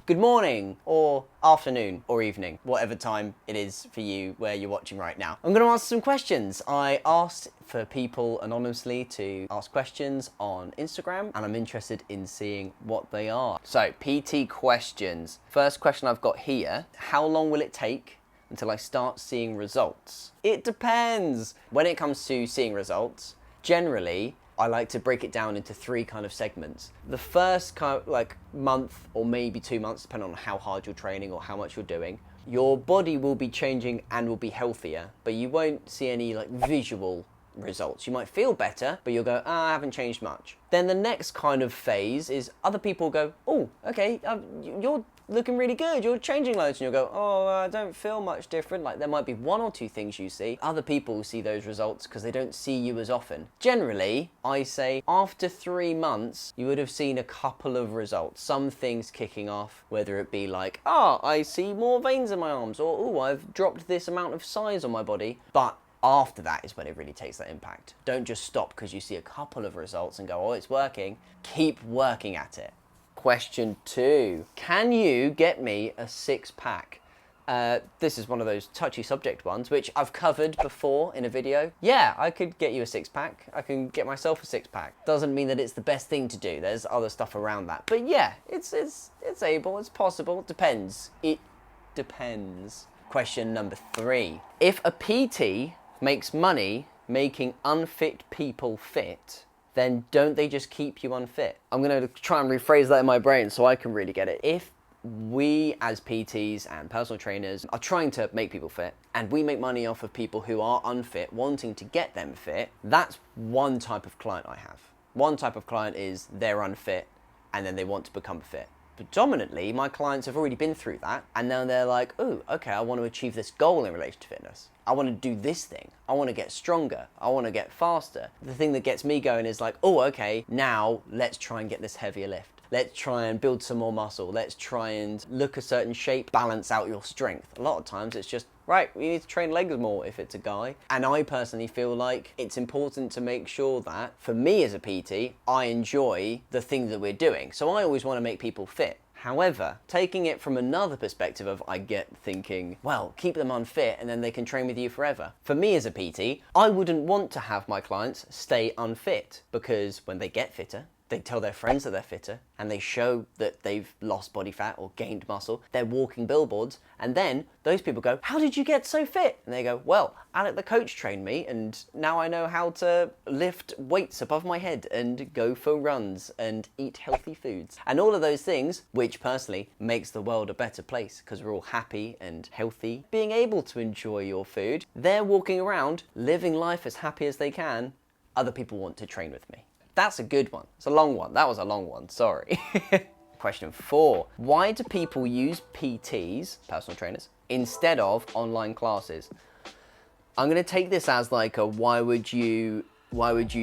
good morning, or afternoon, or evening, whatever time it is for you where you're watching right now. I'm going to answer some questions. I asked for people anonymously to ask questions on Instagram, and I'm interested in seeing what they are. So, PT questions. First question I've got here, how long will it take until I start seeing results? It depends. When it comes to seeing results, generally, I like to break it down into three kind of segments. The first kind of like month or maybe 2 months, depending on how hard you're training or how much you're doing, your body will be changing and will be healthier, but you won't see any like visual results. You might feel better, but you'll go, I haven't changed much. Then the next kind of phase is other people go, oh, okay, you're looking really good, you're changing loads, and you'll go, oh, I don't feel much different. Like there might be one or two things you see. Other people see those results because they don't see you as often. Generally, I say after 3 months, you would have seen a couple of results. Some things kicking off, whether it be like, I see more veins in my arms, or oh, I've dropped this amount of size on my body. But after that is when it really takes that impact. Don't just stop because you see a couple of results and go, oh, it's working. Keep working at it. Question 2, can you get me a 6-pack? This is one of those touchy subject ones, which I've covered before in a video. Yeah, I could get you a 6-pack. I can get myself a 6-pack. Doesn't mean that it's the best thing to do. There's other stuff around that. But yeah, it's able, it's possible. Depends. It depends. Question number 3. If a PT makes money making unfit people fit, then don't they just keep you unfit? I'm going to try and rephrase that in my brain so I can really get it. If we as PTs and personal trainers are trying to make people fit, and we make money off of people who are unfit, wanting to get them fit, that's one type of client I have. One type of client is they're unfit and then they want to become fit. Predominantly, my clients have already been through that, and now they're like, oh, okay, I want to achieve this goal in relation to fitness. I want to do this thing. I want to get stronger. I want to get faster. The thing that gets me going is like, oh, okay, now let's try and get this heavier lift. Let's try and build some more muscle. Let's try and look a certain shape, balance out your strength. A lot of times it's just, right, we need to train legs more if it's a guy. And I personally feel like it's important to make sure that, for me as a PT, I enjoy the thing that we're doing. So I always want to make people fit. However, taking it from another perspective of I get thinking, well, keep them unfit and then they can train with you forever. For me as a PT, I wouldn't want to have my clients stay unfit, because when they get fitter, they tell their friends that they're fitter, and they show that they've lost body fat or gained muscle. They're walking billboards, and then those people go, how did you get so fit? And they go, well, Alec the coach trained me, and now I know how to lift weights above my head and go for runs and eat healthy foods. And all of those things, which personally makes the world a better place because we're all happy and healthy, being able to enjoy your food. They're walking around, living life as happy as they can. Other people want to train with me. That's a good one. It's a long one. That was a long one, sorry. Question 4. Why do people use PTs, personal trainers, instead of online classes? I'm going to take this as like a why would you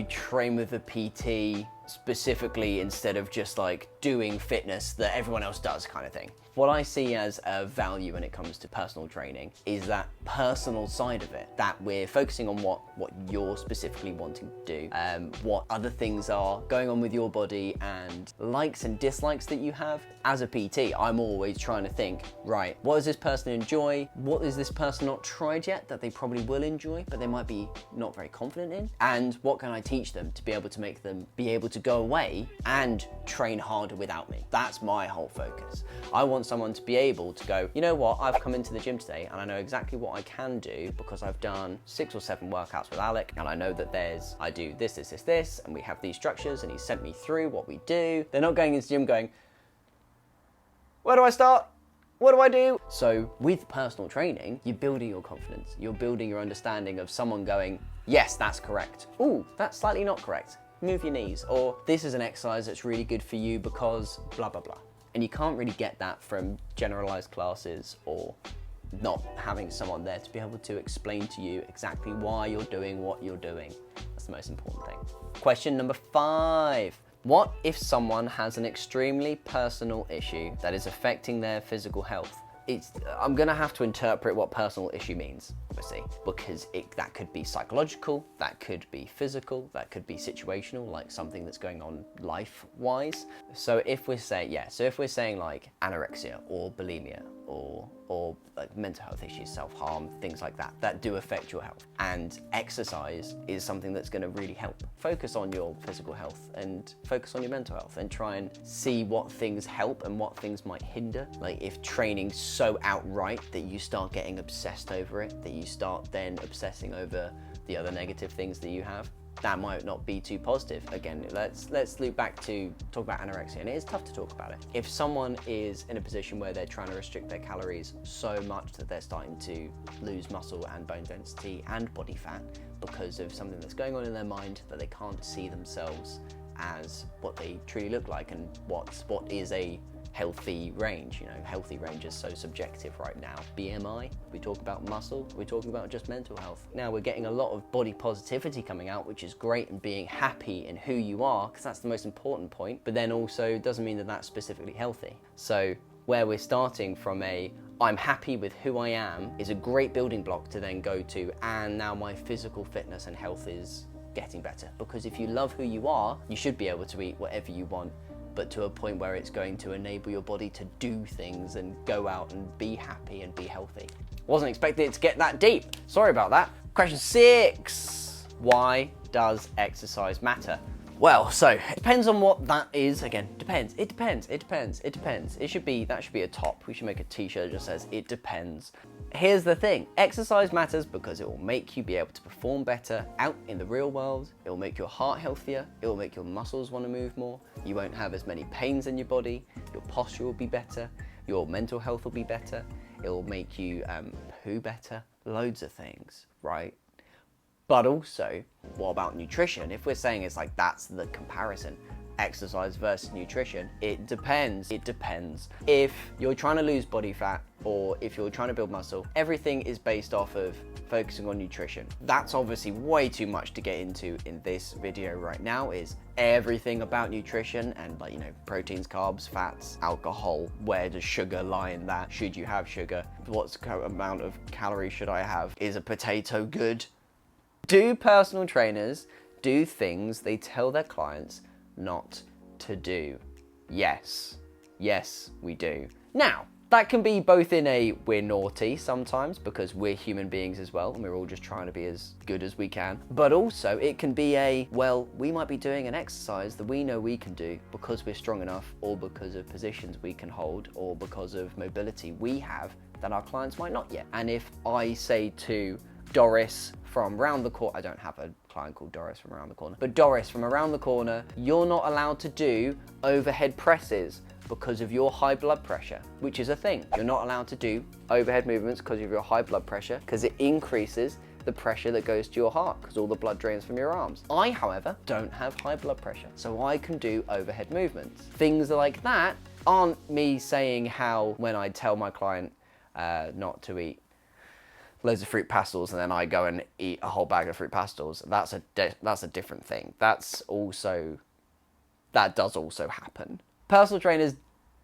train with a PT specifically instead of just like doing fitness that everyone else does kind of thing. What I see as a value when it comes to personal training is that personal side of it, that we're focusing on what you're specifically wanting to do, what other things are going on with your body and likes and dislikes that you have. As a PT, I'm always trying to think, right, what does this person enjoy? What is this person not tried yet that they probably will enjoy, but they might be not very confident in? And what can I teach them to be able to make them be able to go away and train harder without me? That's my whole focus. I want someone to be able to go, you know what, I've come into the gym today and I know exactly what I can do because I've done 6 or 7 workouts with Alec, and I know that I do this, and we have these structures, and he's sent me through what we do. They're not going into the gym going, where do I start? What do I do? So with personal training, you're building your confidence. You're building your understanding of someone going, yes, that's correct. Ooh, that's slightly not correct. Move your knees. Or this is an exercise that's really good for you because blah, blah, blah. And you can't really get that from generalized classes or not having someone there to be able to explain to you exactly why you're doing what you're doing. That's the most important thing. Question number 5. What if someone has an extremely personal issue that is affecting their physical health, I'm gonna have to interpret what personal issue means, obviously, because that could be psychological, that could be physical, that could be situational, like something that's going on life-wise. So if we're saying like anorexia or bulimia or like mental health issues, self-harm, things like that do affect your health. And exercise is something that's gonna really help. Focus on your physical health and focus on your mental health and try and see what things help and what things might hinder. Like if training's so outright that you start getting obsessed over it, that you start then obsessing over the other negative things that you have, that might not be too positive. Again, let's loop back to talk about anorexia, and it is tough to talk about it. If someone is in a position where they're trying to restrict their calories so much that they're starting to lose muscle and bone density and body fat because of something that's going on in their mind, that they can't see themselves as what they truly look like and what is a healthy range. You know, healthy range is so subjective right now. BMI, we talk about muscle, we're talking about just mental health. Now we're getting a lot of body positivity coming out, which is great, and being happy in who you are, because that's the most important point, but then also doesn't mean that that's specifically healthy. So where we're starting from I'm happy with who I am is a great building block to then go to, and now my physical fitness and health is getting better. Because if you love who you are, you should be able to eat whatever you want, but to a point where it's going to enable your body to do things and go out and be happy and be healthy. Wasn't expecting it to get that deep. Sorry about that. Question 6. Why does exercise matter? Well, so it depends on what that is. Again, depends. It depends. That should be a top. We should make a t-shirt that just says it depends. Here's the thing. Exercise matters because it will make you be able to perform better out in the real world. It will make your heart healthier. It will make your muscles want to move more. You won't have as many pains in your body. Your posture will be better. Your mental health will be better. It will make you poo better. Loads of things, right? But also, what about nutrition? If we're saying it's like that's the comparison, exercise versus nutrition, it depends. It depends. If you're trying to lose body fat or if you're trying to build muscle, everything is based off of focusing on nutrition. That's obviously way too much to get into in this video right now, is everything about nutrition and, like, you know, proteins, carbs, fats, alcohol. Where does sugar lie in that? Should you have sugar? What amount of calories should I have? Is a potato good? Do personal trainers do things they tell their clients not to do? Yes. Yes, we do. Now, that can be both in a we're naughty sometimes because we're human beings as well and we're all just trying to be as good as we can. But also it can be a, well, we might be doing an exercise that we know we can do because we're strong enough, or because of positions we can hold, or because of mobility we have that our clients might not yet. And if I say to Doris from round the corner, I don't have a client called Doris from around the corner, but Doris from around the corner, you're not allowed to do overhead presses because of your high blood pressure, which is a thing. You're not allowed to do overhead movements because of your high blood pressure, because it increases the pressure that goes to your heart because all the blood drains from your arms. I, however, don't have high blood pressure, so I can do overhead movements. Things like that aren't me saying how when I tell my client not to eat loads of fruit pastels and then I go and eat a whole bag of fruit pastels. That's a different thing. That does also happen. Personal trainers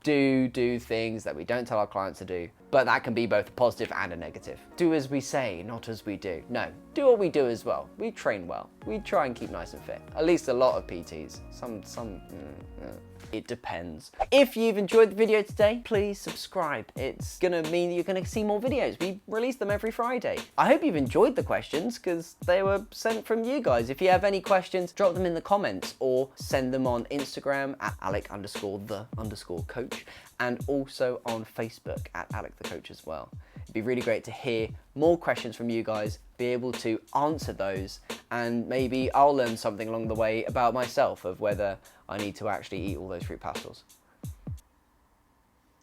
do things that we don't tell our clients to do, but that can be both a positive and a negative. Do as we say, not as we do. No, do what we do as well. We train well. We try and keep nice and fit. At least a lot of PTs. It depends. If you've enjoyed the video today, please subscribe. It's gonna mean that you're gonna see more videos. We release them every Friday. I hope you've enjoyed the questions because they were sent from you guys. If you have any questions, drop them in the comments or send them on Instagram at Alec_the_coach and also on Facebook at Alec the Coach as well. It'd be really great to hear more questions from you guys, be able to answer those, and maybe I'll learn something along the way about myself of whether I need to actually eat all those fruit pastels.